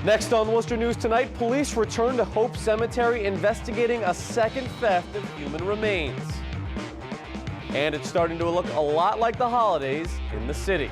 Next on Worcester News Tonight, police return to Hope Cemetery investigating a second theft of human remains. And it's starting to look a lot like the holidays in the city.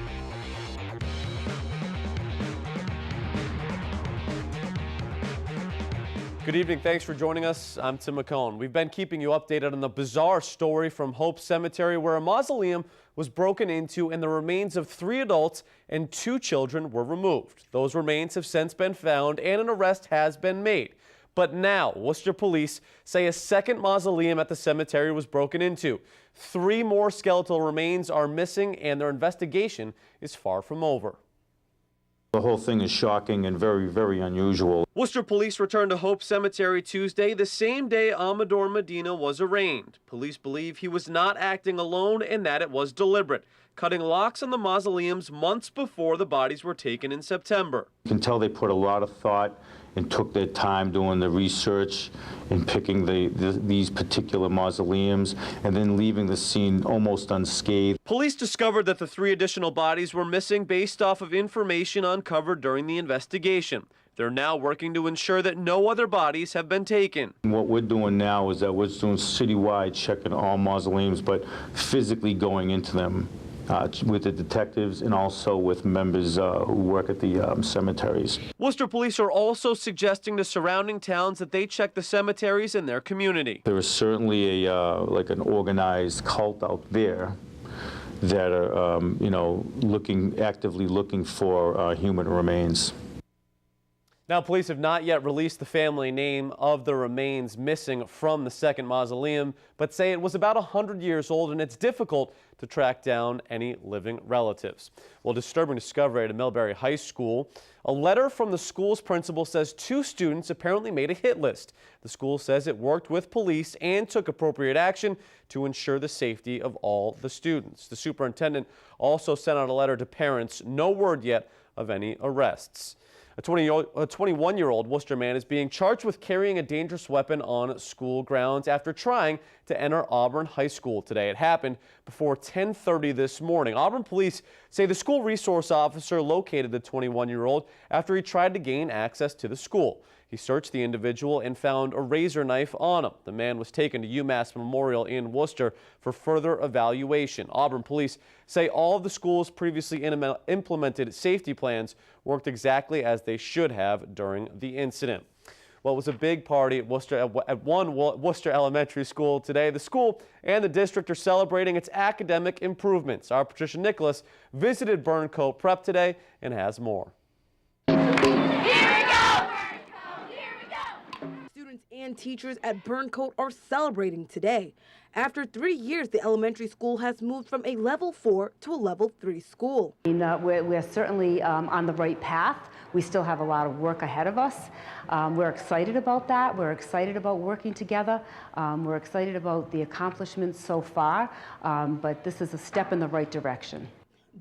Good evening. Thanks for joining us. I'm Tim McCone. We've been keeping you updated on the bizarre story from Hope Cemetery where a mausoleum was broken into and the remains of 3 adults and 2 children were removed. Those remains have since been found and an arrest has been made. But now, Worcester police say a second mausoleum at the cemetery was broken into. 3 more skeletal remains are missing and their investigation is far from over. The whole thing is shocking and very, very unusual. Worcester police returned to Hope Cemetery Tuesday, the same day Amador Medina was arraigned. Police believe he was not acting alone and that it was deliberate, cutting locks on the mausoleums months before the bodies were taken in September. You can tell they put a lot of thought and took their time doing the research and picking these particular mausoleums and then leaving the scene almost unscathed. Police discovered that the 3 additional bodies were missing based off of information uncovered during the investigation. They're now working to ensure that no other bodies have been taken. What we're doing now is that we're doing citywide checking all mausoleums, but physically going into them with the detectives and also with members who work at the cemeteries. Worcester police are also suggesting to surrounding towns that they check the cemeteries in their community. There is certainly like an organized cult out there that are, actively looking for human remains. Now, police have not yet released the family name of the remains missing from the second mausoleum, but say it was about 100 years old and it's difficult to track down any living relatives. Well, disturbing discovery at a Millbury High School. A letter from the school's principal says 2 students apparently made a hit list. The school says it worked with police and took appropriate action to ensure the safety of all the students. The superintendent also sent out a letter to parents. No word yet of any arrests. A 21-year-old Worcester man is being charged with carrying a dangerous weapon on school grounds after trying to enter Auburn High School today. It happened before 10:30 this morning. Auburn police say the school resource officer located the 21-year-old after he tried to gain access to the school. He searched the individual and found a razor knife on him. The man was taken to UMass Memorial in Worcester for further evaluation. Auburn police say all of the school's previously implemented safety plans worked exactly as they should have during the incident. Well, it was a big party at one Worcester elementary school today. The school and the district are celebrating its academic improvements. Our Patricia Nicholas visited Burncoat Prep today and has more. And teachers at Burncoat are celebrating today. After 3 years, the elementary school has moved from a level 4 to a level 3 school. We're certainly on the right path. We still have a lot of work ahead of us. We're excited about that. We're excited about working together. We're excited about the accomplishments so far, but this is a step in the right direction.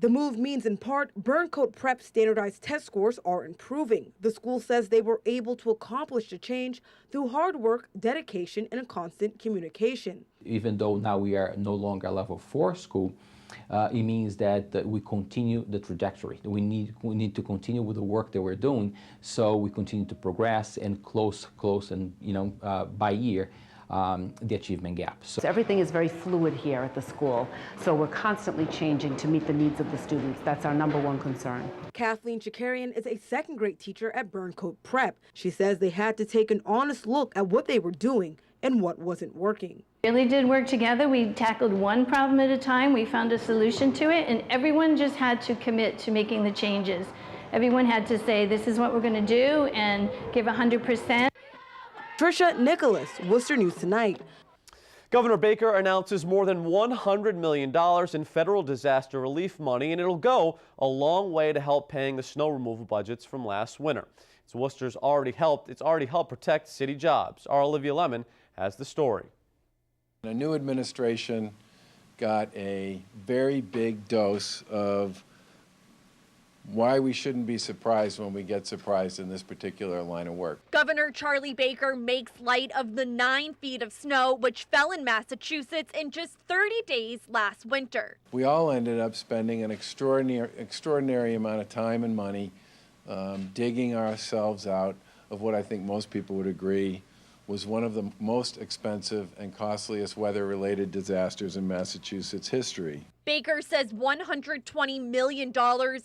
The move means in part Burncoat Prep standardized test scores are improving. The school says they were able to accomplish the change through hard work, dedication, and a constant communication. Even though now we are no longer a level 4 school, it means that we continue the trajectory. We need to continue with the work that we're doing, so we continue to progress and close and by year. The achievement gap. So everything is very fluid here at the school, so we're constantly changing to meet the needs of the students. That's our #1 concern. Kathleen Shakarian is a second-grade teacher at Burncoat Prep. She says they had to take an honest look at what they were doing and what wasn't working. We really did work together. We tackled one problem at a time. We found a solution to it, and everyone just had to commit to making the changes. Everyone had to say, this is what we're going to do, and give 100%. Patricia Nicholas, Worcester News Tonight. Governor Baker announces more than $100 million in federal disaster relief money, and it'll go a long way to help paying the snow removal budgets from last winter. Worcester's already helped protect city jobs. Our Olivia Lemon has the story. A new administration got a very big dose of why we shouldn't be surprised when we get surprised in this particular line of work. Governor Charlie Baker makes light of the 9 feet of snow which fell in Massachusetts in just 30 days last winter. We all ended up spending an extraordinary amount of time and money digging ourselves out of what I think most people would agree was one of the most expensive and costliest weather-related disasters in Massachusetts history. Baker says $120 million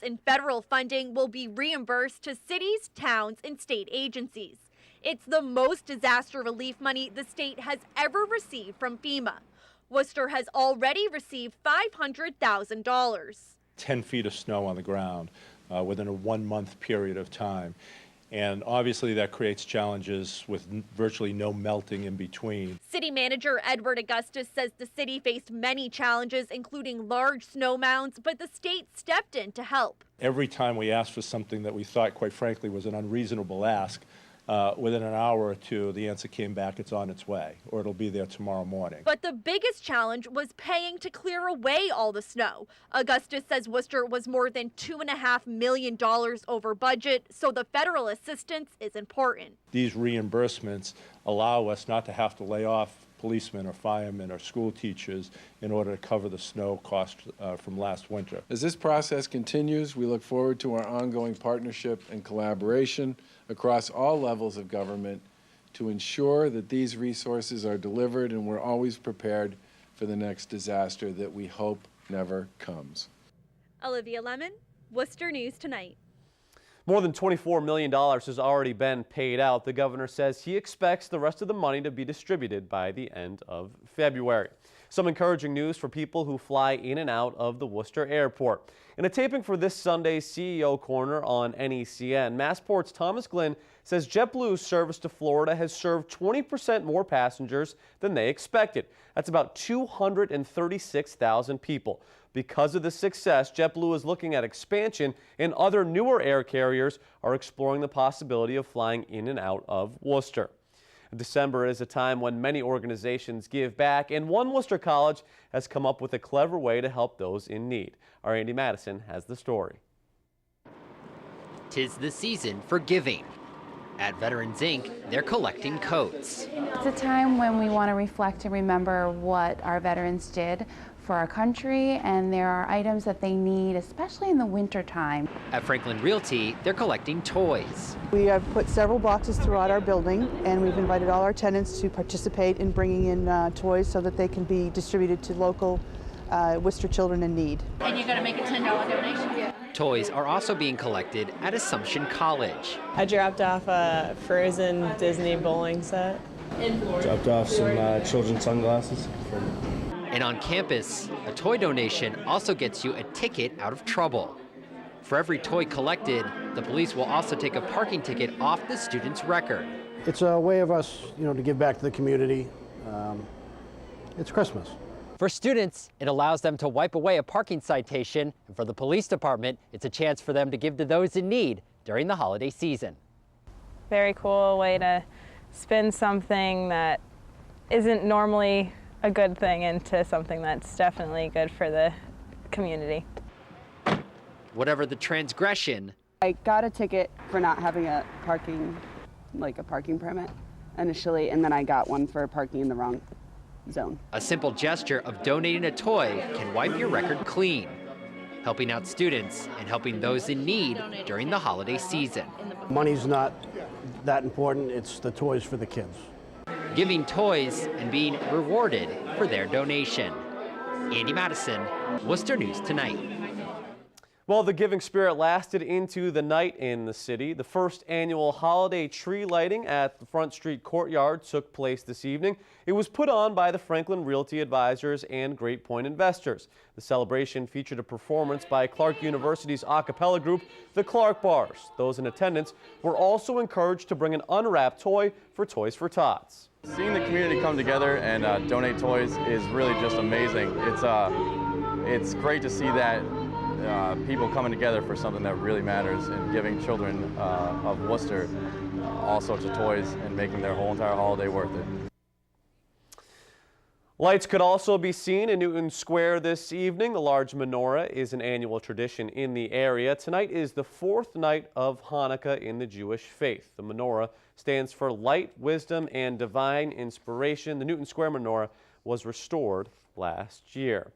in federal funding will be reimbursed to cities, towns, and state agencies. It's the most disaster relief money the state has ever received from FEMA. Worcester has already received $500,000. 10 feet of snow on the ground within a 1 month period of time. And obviously that creates challenges with virtually no melting in between. City Manager Edward Augustus says the city faced many challenges, including large snow mounds, but the state stepped in to help. Every time we asked for something that we thought, quite frankly, was an unreasonable ask, within an hour or two, the answer came back, it's on its way, or it'll be there tomorrow morning. But the biggest challenge was paying to clear away all the snow. Augustus says Worcester was more than $2.5 million over budget, so the federal assistance is important. These reimbursements allow us not to have to lay off policemen or firemen or school teachers in order to cover the snow cost from last winter. As this process continues, we look forward to our ongoing partnership and collaboration across all levels of government to ensure that these resources are delivered and we're always prepared for the next disaster that we hope never comes. Olivia Lemon, Worcester News Tonight. More than $24 million has already been paid out. The governor says he expects the rest of the money to be distributed by the end of February. Some encouraging news for people who fly in and out of the Worcester Airport. In a taping for this Sunday's CEO Corner on NECN, Massport's Thomas Glynn says JetBlue's service to Florida has served 20% more passengers than they expected. That's about 236,000 people. Because of the success, JetBlue is looking at expansion, and other newer air carriers are exploring the possibility of flying in and out of Worcester. December is a time when many organizations give back, and one Worcester college has come up with a clever way to help those in need. Our Andy Madison has the story. 'Tis the season for giving. At Veterans Inc., they're collecting coats. It's a time when we want to reflect and remember what our veterans did for our country, and there are items that they need, especially in the winter time. At Franklin Realty, they're collecting toys. We have put several boxes throughout our building, and we've invited all our tenants to participate in bringing in toys so that they can be distributed to local Worcester children in need. And you're going to make a $10 donation? Yeah. Toys are also being collected at Assumption College. I dropped off a Frozen Disney bowling set. Dropped off some children's sunglasses. And on campus, a toy donation also gets you a ticket out of trouble. For every toy collected, the police will also take a parking ticket off the student's record. It's a way of us, to give back to the community. It's Christmas. For students, it allows them to wipe away a parking citation, and for the police department, it's a chance for them to give to those in need during the holiday season. Very cool way to spin something that isn't normally a good thing into something that's definitely good for the community. Whatever the transgression, I got a ticket for not having a parking permit initially, and then I got one for parking in the wrong zone. a simple gesture of donating a toy can wipe your record clean, helping out students and helping those in need during the holiday season. Money's not that important, it's the toys for the kids. Giving toys and being rewarded for their donation. Andy Madison, Worcester News Tonight. Well, the giving spirit lasted into the night in the city. The first annual holiday tree lighting at the Front Street Courtyard took place this evening. It was put on by the Franklin Realty Advisors and Great Point Investors. The celebration featured a performance by Clark University's a cappella group, the Clark Bars. Those in attendance were also encouraged to bring an unwrapped toy for Toys for Tots. Seeing the community come together and donate toys is really just amazing. It's great to see that people coming together for something that really matters and giving children of Worcester all sorts of toys and making their whole entire holiday worth it. Lights could also be seen in Newton Square this evening. The large menorah is an annual tradition in the area. Tonight is the fourth night of Hanukkah in the Jewish faith. The menorah stands for light, wisdom, and divine inspiration. The Newton Square menorah was restored last year.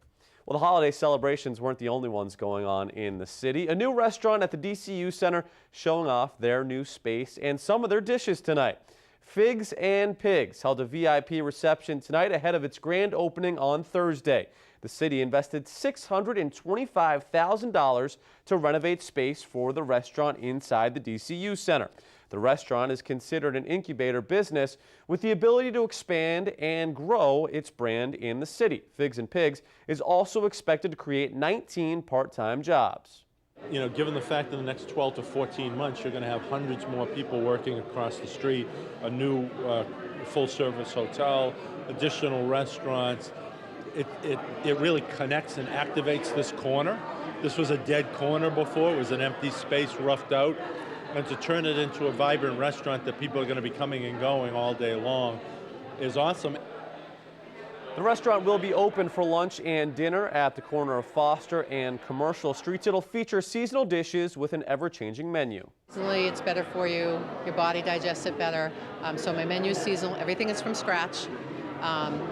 Well, the holiday celebrations weren't the only ones going on in the city. A new restaurant at the DCU Center showing off their new space and some of their dishes tonight. Figs and Pigs held a VIP reception tonight ahead of its grand opening on Thursday. The city invested $625,000 to renovate space for the restaurant inside the DCU Center. The restaurant is considered an incubator business with the ability to expand and grow its brand in the city. Figs and Pigs is also expected to create 19 part-time jobs. You know, given the fact that in the next 12 to 14 months, you're going to have hundreds more people working across the street, a new full-service hotel, additional restaurants, it really connects and activates this corner. This was a dead corner before. It was an empty space, roughed out. And to turn it into a vibrant restaurant that people are going to be coming and going all day long is awesome. The restaurant will be open for lunch and dinner at the corner of Foster and Commercial Streets. It'll feature seasonal dishes with an ever-changing menu. Seasonally, it's better for you. Your body digests it better. So my menu is seasonal. Everything is from scratch.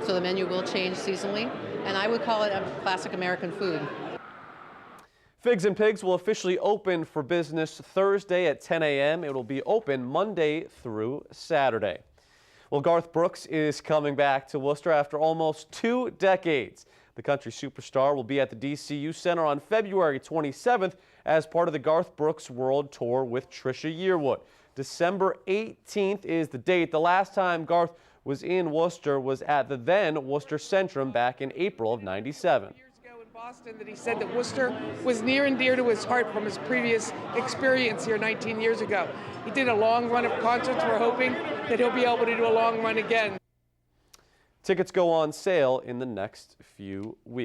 So the menu will change seasonally. And I would call it a classic American food. Figs and Pigs will officially open for business Thursday at 10 a.m. It will be open Monday through Saturday. Well, Garth Brooks is coming back to Worcester after almost 2 decades. The country superstar will be at the DCU Center on February 27th as part of the Garth Brooks World Tour with Trisha Yearwood. December 18th is the date. The last time Garth was in Worcester was at the then Worcester Centrum back in April of '97. Boston, that he said that Worcester was near and dear to his heart from his previous experience here 19 years ago. He did a long run of concerts. We're hoping that he'll be able to do a long run again. Tickets go on sale in the next few weeks.